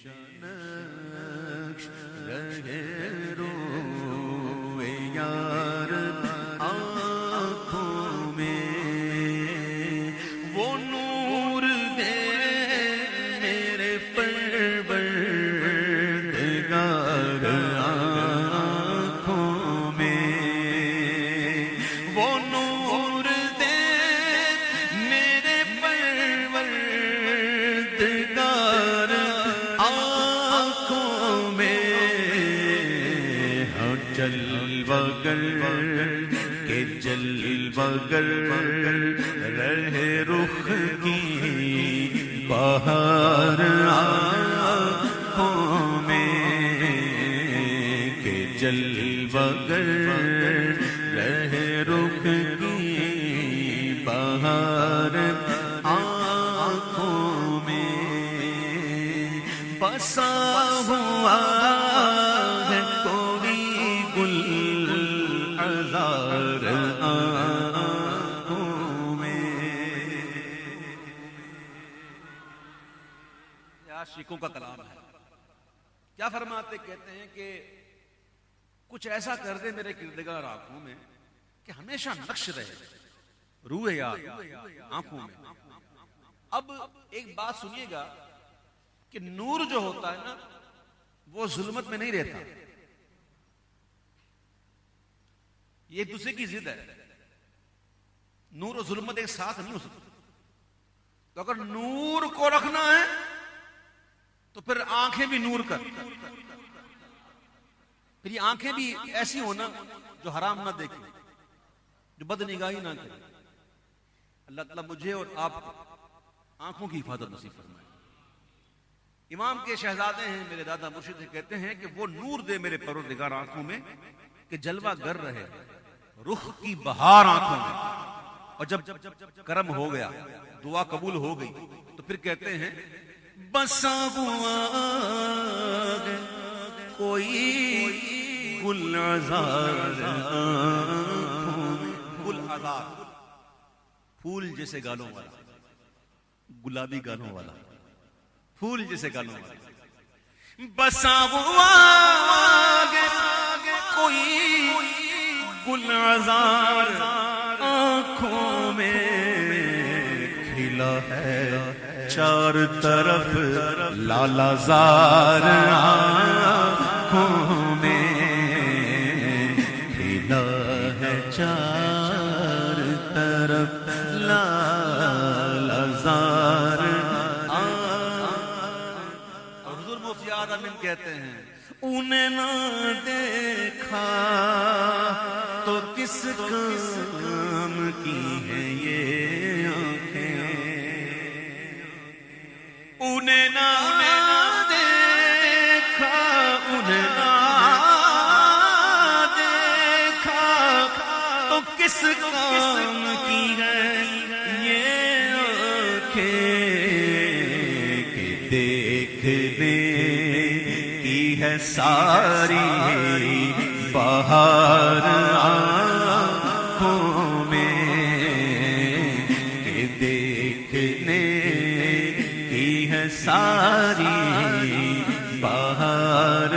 نقش رہے روئے یار آنکھوں میں، وہ نور دے میرے پروردگار آنکھوں میں، وہ نور دے میرے پروردگار آنکھوں میں، ہاں جلوہ گر کہ جلوہ گر رہے رخ کی بہار آنکھوں میں، کہ جلوہ گر رہے رخ کی بہار آنکھوں میں، بسا ہوا ہے کوئی گل عذار آنکھوں میں۔ یہ عاشقوں کا کلام ہے۔ کیا فرماتے کہتے ہیں کہ کچھ ایسا کر دے میرے کردگار آنکھوں میں کہ ہمیشہ نقش رہے روئے یار آنکھوں میں۔ اب ایک بات سنیے گا کہ نور جو ہوتا ہے نا وہ ظلمت میں نہیں رہتا، یہ ایک دوسرے کی ضد ہے۔ نور اور ظلمت ایک ساتھ نہیں ہو سکتی، تو اگر نور کو رکھنا ہے تو پھر آنکھیں بھی نور کر، پھر یہ آنکھیں بھی ایسی ہونا جو حرام نہ دیکھیں، جو بد نگاہی نہ کریں۔ اللہ تعالیٰ مجھے اور آپ کو آنکھوں کی حفاظت نصیب فرمائے۔ امام کے شہزادے ہیں میرے دادا مرشد کہتے ہیں کہ وہ نور دے میرے پروردگار آنکھوں میں کہ جلوہ گر رہے رخ کی بہار آنکھوں میں۔ اور جب کرم ہو گیا، دعا قبول ہو گئی، تو پھر کہتے ہیں بسا ہوا کوئی گل عذار آنکھوں میں۔ گل عذار پھول جیسے گالوں والا، گلابی گالوں والا، پھول جیسے گالوں والا۔ بسا ہوا کوئی گل عذار آنکھوں میں، کھلا ہے چار طرف لالا زار آنکھوں میں، کھلا ہے چار طرف لالا زار۔ اور حضور مفتی آدم کہتے ہیں انہیں نہ دیکھا تو کس کام کی ہے یہ آنکھیں، انہیں نہ دیکھا، انہیں نہ دیکھا تو کس کام کی ہے یہ آنکھیں، کہ دیکھنے کی ہے ساری بہار آنکھوں میں، کہ دیکھنے کی ہے ساری بہار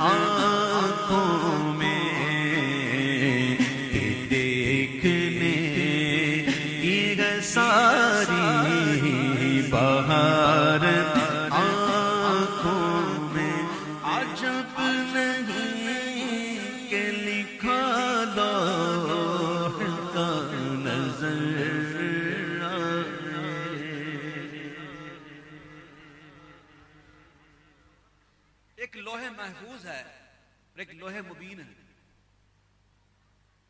آنکھوں میں، کہ دیکھنے کی ہے ساری بہار آنکھوں میں۔ عجب نہیں کہ لکھا لوح کا نظر آئے۔ ایک لوح محفوظ ہے اور ایک لوح مبین ہے،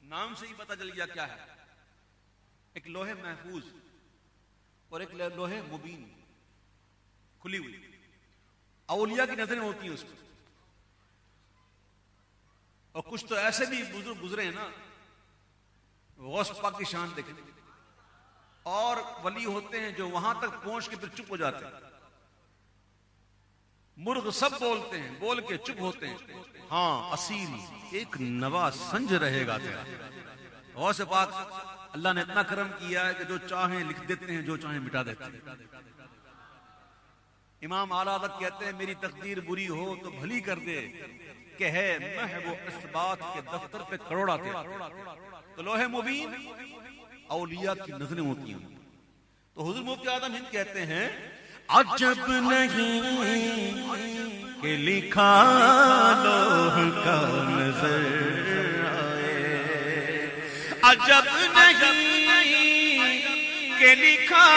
نام سے ہی پتہ چل گیا کیا ہے۔ ایک لوح محفوظ اور ایک لوح مبین، کھلی ہوئی، اولیاء کی نظریں ہوتی ہیں اس میں۔ اور کچھ تو ایسے بھی بزرگ گزرے ہیں نا، غوث پاک کی شان دیکھیں، اور ولی ہوتے ہیں جو وہاں تک پہنچ کے پھر چپ ہو جاتے ہیں۔ مرغ سب بولتے ہیں، بول کے چپ ہوتے ہیں، ہاں اصیل ایک نوا سنج رہے گا تیرا۔ غوث پاک اللہ نے اتنا کرم کیا ہے کہ جو چاہیں لکھ دیتے ہیں، جو چاہیں مٹا دیتے ہیں۔ امام اعلیٰ حضرت کہتے ہیں میری تقدیر بری ہو تو بھلی کر دے کہ ہے محو اثبات کے دفتر پہ کروڑا تھے. تو لوح مبین اولیاء کی نظریں ہوتی ہیں. تو حضور مفتی اعظم ہند کہتے ہیں عجب نہیں کہ لکھا لوح کا نظر آئے، عجب نہیں کہ لکھا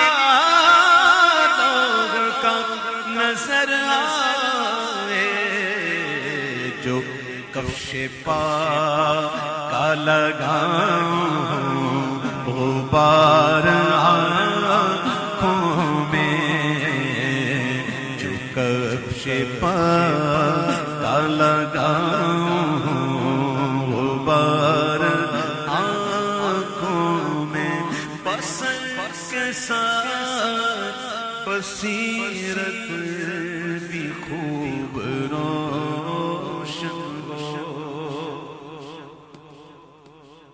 لوح کا نظر آئے، جو کفش پا کا لگاؤں غبار آنکھوں میں، جو کفش پا کا لگاؤں غبار آنکھوں میں، بصر کے ساتھ بصیرت بھی خوب روشن ہو.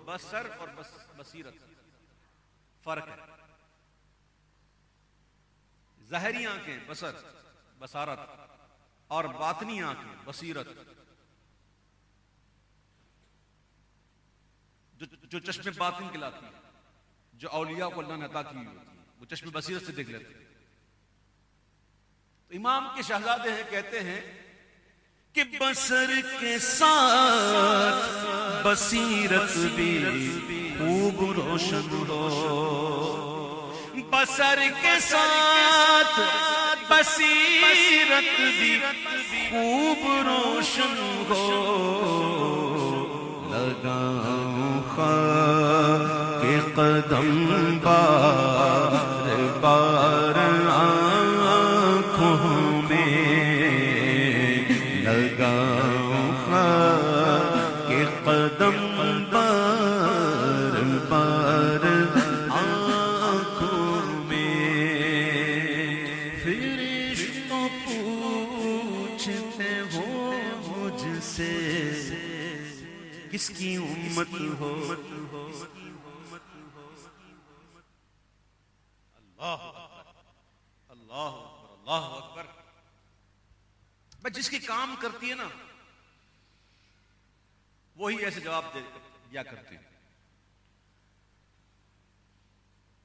بصر اور بصیرت فرق ہے. ظاہری آنکھیں بصر بصارت اور باطنی آنکھیں بصیرت. جو چشم باطن کہلاتی ہیں، جو اولیاء کو اللہ نے عطا کی ہوئی ہوتی ہے، وہ چشم بصیرت سے دیکھ لیتے ہیں. تو امام کے شہزادے ہیں کہتے ہیں کہ بصر کے ساتھ بصیرت بھی خوب روشن ہو، بصر کے ساتھ بصیرت بھی خوب روشن ہو، لگاؤں خاک کے قدم بار بار آنکھوں میں، لگاؤں خاک کے قدم بار بار آنکھوں میں، فرشتوں پوچھتے ہو مجھ سے کس کی امت ہو. اللہ اللہ اکبر. بس جس کی کام کرتی ہے نا وہی ایسے جواب دیا کرتے ہیں.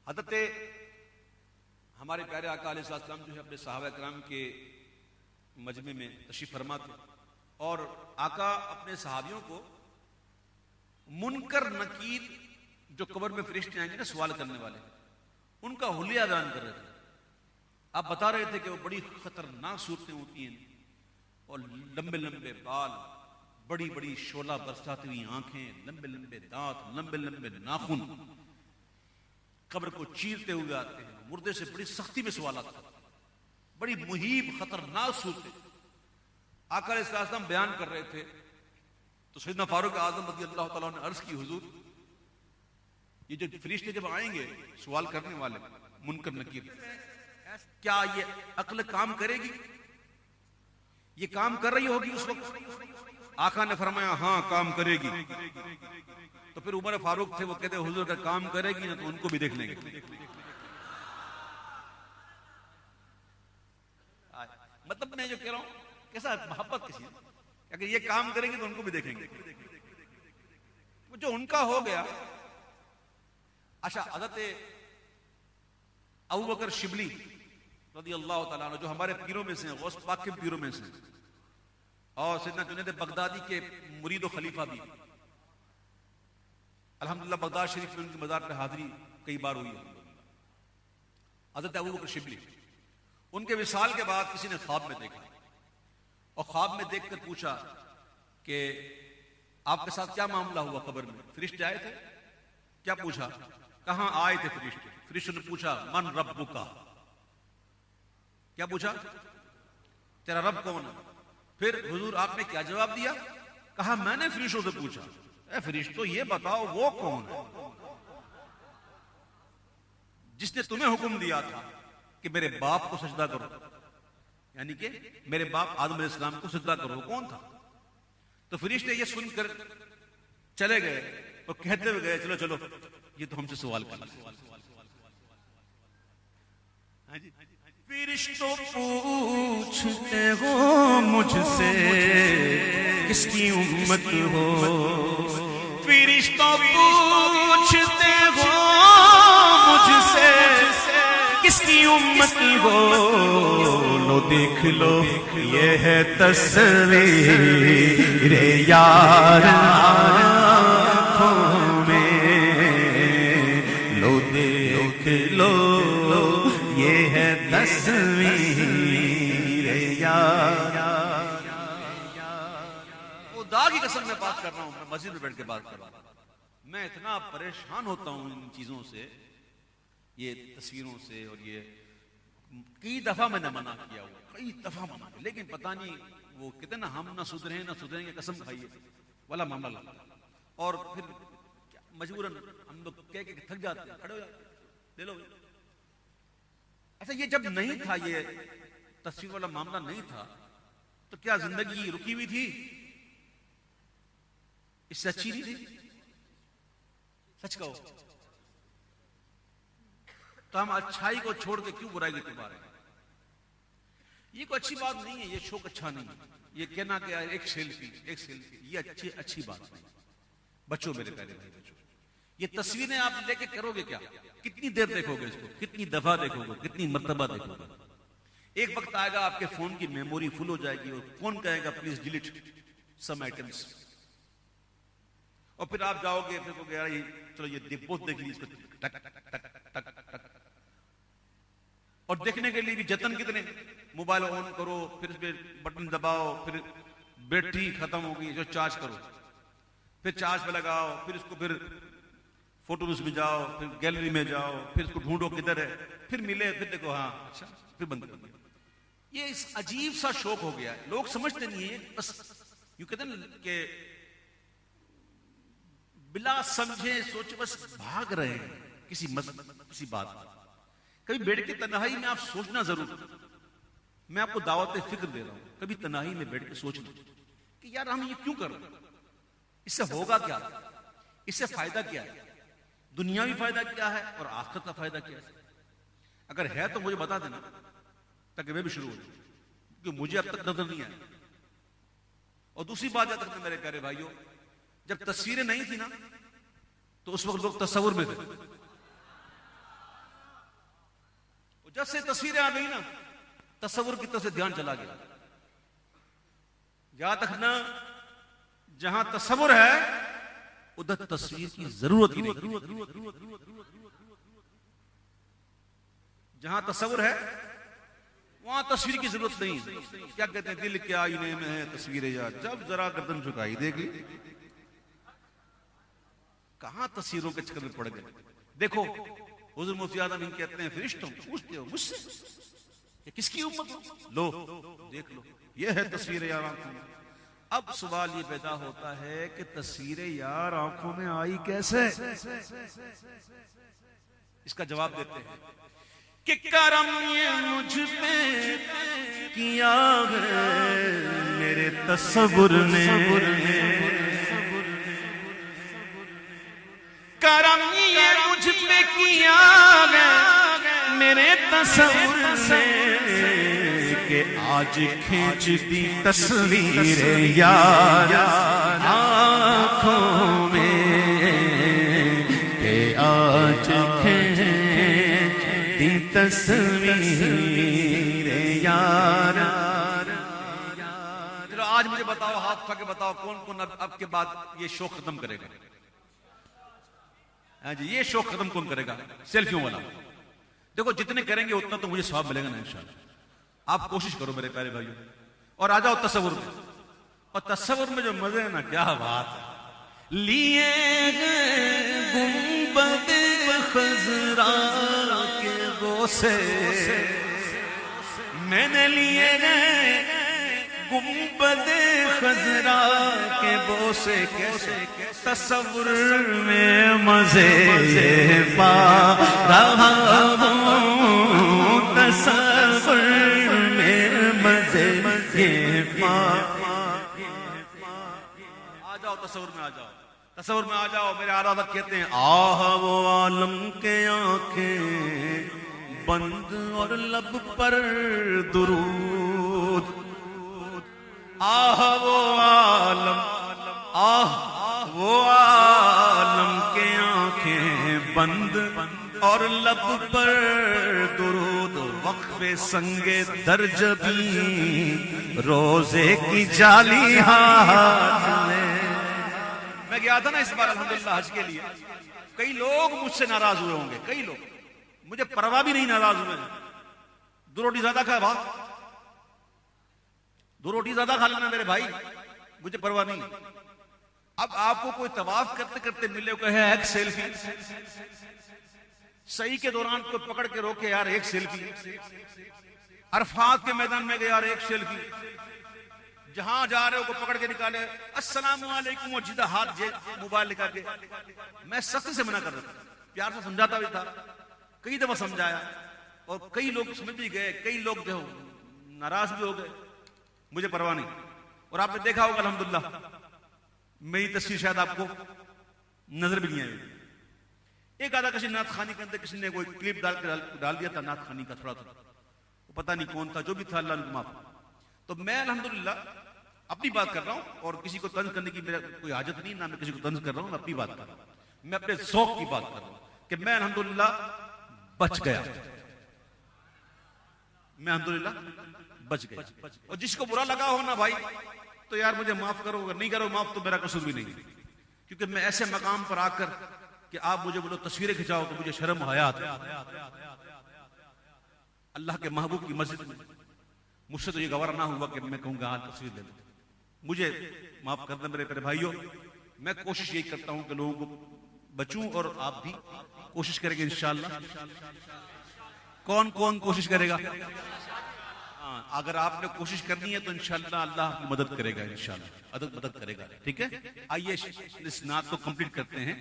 حضرت ہمارے پیارے آقا علیہ السلام جو ہے اپنے صحابہ کرام کے مجمع میں تشریف فرما تھے، اور آقا اپنے صحابیوں کو منکر نکیر جو قبر میں فرشتے آئیں گے نا سوال کرنے والے، ان کا حلیہ بیان کر رہے تھے. آپ بتا رہے تھے کہ وہ بڑی خطرناک صورتیں ہوتی ہیں، اور لمبے لمبے بال، بڑی بڑی شعلہ برساتی ہوئی آنکھیں، لمبے لمبے دانت، لمبے لمبے ناخن، قبر کو چیرتے ہوئے آتے ہیں، مردے سے بڑی سختی میں سوالات کرتے ہیں، بڑی مہیب خطرناک صورتیں آقا علیہ السلام بیان کر رہے تھے. تو سیدنا فاروق اعظم رضی اللہ تعالیٰ نے عرض کی حضور یہ جو فرشتے جب آئیں گے سوال کرنے والے منکر نکیر، کیا یہ عقل کام کرے گی؟ یہ کام کر رہی ہوگی اس وقت؟ آقا نے فرمایا ہاں کام کرے گی. تو پھر عمر فاروق تھے، وہ کہتے ہیں حضور اگر کام کرے گی نا تو ان کو بھی دیکھ لیں گے. مطلب میں جو کہہ رہا ہوں کیسا محبت کسی ہے، اگر یہ کام کریں گے تو ان کو بھی دیکھیں گے. جو ان کا ہو گیا. اچھا، حضرت ابوبکر شبلی رضی اللہ تعالیٰ عنہ جو ہمارے پیروں میں سے ہیں، غوث پاک کے پیروں میں سے ہیں، اور سیدنا جنید بغدادی کے مرید و خلیفہ بھی. الحمدللہ بغداد شریف میں ان کی مزار پہ حاضری کئی بار ہوئی ہے. حضرت ابوبکر شبلی، ان کے وصال کے بعد کسی نے خواب میں دیکھا، اور خواب میں دیکھ کر پوچھا کہ آپ کے ساتھ کیا معاملہ ہوا قبر میں؟ فرشتے آئے تھے؟ کیا پوچھا؟ کہاں آئے تھے فرشتے؟ فرشتے نے پوچھا من ربک؟ کیا پوچھا؟ تیرا رب کون ہے؟ پھر حضور آپ نے کیا جواب دیا؟ کہا میں نے فرشتوں سے پوچھا اے فرشتوں یہ بتاؤ وہ کون ہے جس نے تمہیں حکم دیا تھا کہ میرے باپ کو سجدہ کرو، یعنی کہ میرے باپ آدم علیہ السلام کو سجدہ کرو، کون تھا؟ تو فرشتے یہ سن کر چلے گئے اور کہتے ہوئے گئے چلو چلو یہ تو ہم سے سوال کر فرشتوں پوچھتے ہو مجھ سے کس کی امت ہو، فرشتوں پوچھتے ہو مجھ سے کس کی امت ہو، لو دیکھ لو یہ ہے تصویر یار آنکھوں میں، لو دیکھ لو یہ ہے تصویر یار۔ وہ دا کی قسم میں بات کر رہا ہوں، میں مسجد میں بیٹھ کے بات کر رہا ہوں، میں اتنا پریشان ہوتا ہوں ان چیزوں سے، یہ تصویروں سے، اور یہ کئی دفعہ میں نے منع کیا ہوا، کئی دفعہ منع کیا، لیکن پتہ نہیں وہ کہتے ہیں نا ہم نہ سدھریں نہ سدھریں گے، قسم کھائیے والا معاملہ لگتا ہے، اور پھر مجبوراً ہم لوگ کہہ کے تھک جاتے ہیں، کھڑے ہو جاتے ہیں، لے لو۔ اچھا یہ جب نہیں تھا، یہ تصویر والا معاملہ نہیں تھا، تو کیا زندگی رکی ہوئی تھی؟ اس سے اچھی نہیں تھی؟ سچ کہو تو ہم اچھائی کو چھوڑ کے کیوں برائی کے بارے میں؟ یہ کوئی اچھی بات نہیں ہے، یہ شوق اچھا نہیں ہے، یہ کہنا کہ ایک سیلفی یہ اچھی بات نہیں۔ بچوں میرے پیارے بھائی، بچوں یہ تصویریں آپ لے کے کرو گے کیا؟ کتنی دیر دیکھو گے اس کو؟ کتنی دفعہ دیکھو گے؟ کتنی مرتبہ دیکھو گے؟ ایک وقت آئے گا آپ کے فون کی میموری فل ہو جائے گی اور فون کہے گا پلیز ڈیلیٹ سم آئٹمس، اور پھر آپ جاؤ گے، پھر کہو گے یار چلو یہ بہت دیکھ لی، اس کو ٹک ٹک ٹک ٹک ٹک، اور دیکھنے کے لیے بھی جتن کتنے، موبائل آن کرو، پھر اس پہ بٹن دباؤ، پھر بیٹری ختم ہوگی جو چارج کرو، پھر چارج پہ لگاؤ، پھر اس کو پھر فوٹوز میں جاؤ، پھر گیلری میں جاؤ، پھر اس کو ڈھونڈو کدھر ہے، پھر ملے، پھر دیکھو ہاں اچھا، پھر بند کر دیا۔ یہ اس عجیب سا شوق ہو گیا ہے، لوگ سمجھتے نہیں ہیں، بس یوں کہتے ہیں کہ بلا سمجھے سوچے بس بھاگ رہے ہیں کسی بات۔ کبھی بیٹھ کے تنہائی میں آپ سوچنا ضرور، میں آپ کو دعوت فکر دے رہا ہوں، کبھی تنہائی میں بیٹھ کے سوچنا کہ یار ہم یہ کیوں کر رہے ہیں، اس سے ہوگا کیا، اس سے فائدہ کیا ہے، دنیاوی فائدہ کیا ہے اور آخرت کا فائدہ کیا ہے؟ اگر ہے تو مجھے بتا دینا تاکہ میں بھی شروع ہو جاؤں، کیونکہ مجھے اب تک نظر نہیں آیا۔ اور دوسری بات یاد رکھنا میرے پیارے بھائیوں، جب تصویریں نہیں تھی نا تو اس وقت لوگ تصور میں تھے، جب سے تصویریں آ گئی نا تصور کی طرف سے دھیان چلا گیا۔ یاد رکھنا جہاں تصور ہے ادھر تصویر کی ضرورت ہی نہیں، جہاں تصور ہے وہاں تصویر کی ضرورت نہیں۔ کیا کہتے ہیں دل کے آئینے میں ہے تصویر یار، جب ذرا گردن جھکائی دیکھ لی، کہاں تصویروں کے چکر میں پڑ گئے۔ دیکھو حضور مفتی اعظم ان کہتے ہیں فرشتوں پوچھتے ہو مجھ سے کہ کس کی امت ہو، لو دیکھ لو یہ ہے تصویر یار آنکھوں میں۔ اب سوال یہ پیدا ہوتا ہے کہ تصویر یار آنکھوں میں آئی کیسے؟ اس کا جواب دیتے ہیں کہ کرم یہ مجھ پہ کیا ہے میرے تصور نے، کرم یہ مجھ پہ کیا ہے میرے تصور نے، کہ آج کھینچ دی تصویر یار آنکھوں میں، کہ آج کھینچ دی تصویر یار۔ چلو آج مجھے بتاؤ، ہاتھ اٹھا کے بتاؤ کون کون اب کے بعد یہ شوق ختم کرے گا؟ ہاں جی، یہ شوق ختم کون کرے گا؟ سیلفیوں والا۔ دیکھو جتنے کریں گے اتنا تو مجھے ثواب ملے گا نا انشاءاللہ۔ آپ کوشش کرو میرے پیارے بھائیوں، اور آ جاؤ تصور میں، اور تصور میں جو مزے ہیں نا کیا بات ہے۔ لیے گنبد خضرا کے بوسے، میں نے لیے گنبد خضرا کے بوسے، کیسے تصور میں مزے پا رہا ہوں، تصور میں مزے پا۔ آ جاؤ تصور میں، آ جاؤ تصور میں، آ جاؤ۔ میرے آرادت کہتے ہیں آہ وہ عالم کے آنکھیں بند اور لب پر درود. آہ وہ عالم، آہ وہ عالم کے آنکھیں بند اور لب پر درود. وقف سنگ درجبی روزے کی جالی ہاتھ میں. میں گیا تھا نا اس بار الحمدللہ حج کے لیے. کئی لوگ مجھ سے ناراض ہوئے ہوں گے، کئی لوگ مجھے پرواہ بھی نہیں ناراض ہوئے. دو روٹی زیادہ کھا بھا، دو روٹی زیادہ کھا لینا میرے بھائی، مجھے پرواہ نہیں. اب آپ کو کوئی طواف کرتے کرتے ملے کہے ایک سیلفی، صحیح کے دوران کوئی پکڑ کے روکے یار ایک سیلفی، عرفات کے میدان میں گئے یار ایک سیلفی، جہاں جا رہے ہو کو پکڑ کے نکالے السلام علیکم اور جدہ ہاتھ موبائل نکال کے. میں سختی سے منع کر رہا تھا، پیار سے سمجھاتا بھی تھا، کئی دفعہ سمجھایا اور کئی لوگ سمجھ بھی گئے، کئی لوگ جو ناراض بھی ہو گئے. مجھے پرواہ نہیں. اور آپ نے دیکھا ہوگا الحمدللہ میری تصویر شاید آپ کو نظر بھی نہیں آئی. ایک آدھا کسی نعت خوانی کے اندر کسی نے کوئی کلپ ڈال دیا تھا نعت خوانی کا، تھوڑا تھوڑا پتہ نہیں کون تھا، جو بھی تھا اللہ ان کو معاف. تو میں الحمدللہ اپنی بات کر رہا ہوں اور کسی کو طنز کرنے کی میرا کوئی حاجت نہیں، نہ میں کسی کو طنز کر رہا ہوں، میں اپنی بات کر رہا ہوں. میں اپنے ذوق کی بات کر رہا ہوں کہ میں الحمدللہ بچ گیا، میں الحمدللہ بچ گیا. اور جس کو برا لگا ہو نا بھائی تو یار مجھے معاف کرو، اگر نہیں کرو معاف تو میرا قصور بھی نہیں. کیونکہ میں ایسے مقام پر آ کر کہ آپ مجھے بولو تصویریں کھچاؤ تو مجھے شرم حیا آتا ہے. اللہ کے محبوب کی مسجد میں مجھ سے تو یہ گوارا نہ ہوا کہ میں کہوں گا آج تصویر لے لو. مجھے معاف کر دیں میرے بھائیوں. میں کوشش یہی کرتا ہوں کہ لوگوں کو بچوں اور آپ بھی کوشش کریں گے انشاءاللہ. کون کون کوشش کرے گا؟ اگر آپ نے کوشش کرنی ہے تو انشاءاللہ اللہ آپ کی مدد کرے گا، انشاءاللہ مدد کرے گا. ٹھیک ہے، آئیے اس نعت کو کمپلیٹ کرتے ہیں.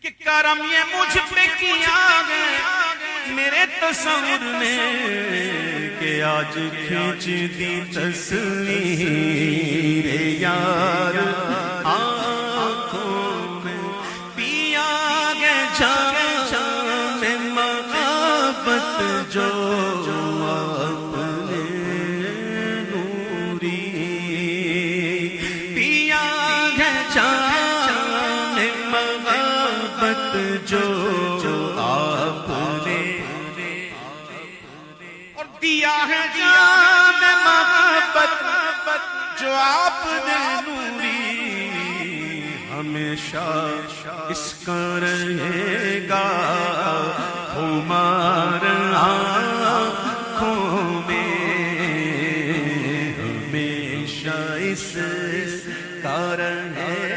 کہ کرم یہ مجھ پہ کیا گیا میرے تصور میں کہ آج کھینچ دی تصویر یار آنکھوں میں پیا گیا جام محبت جو اپنے نوری پیا گیا جام محبت جو آپ نے اور دیا ہے جام محبت جو آپ نے نوری ہمیشہ اس کا رہے گا خمار آنکھوں میں ہمیشہ اس کا رہے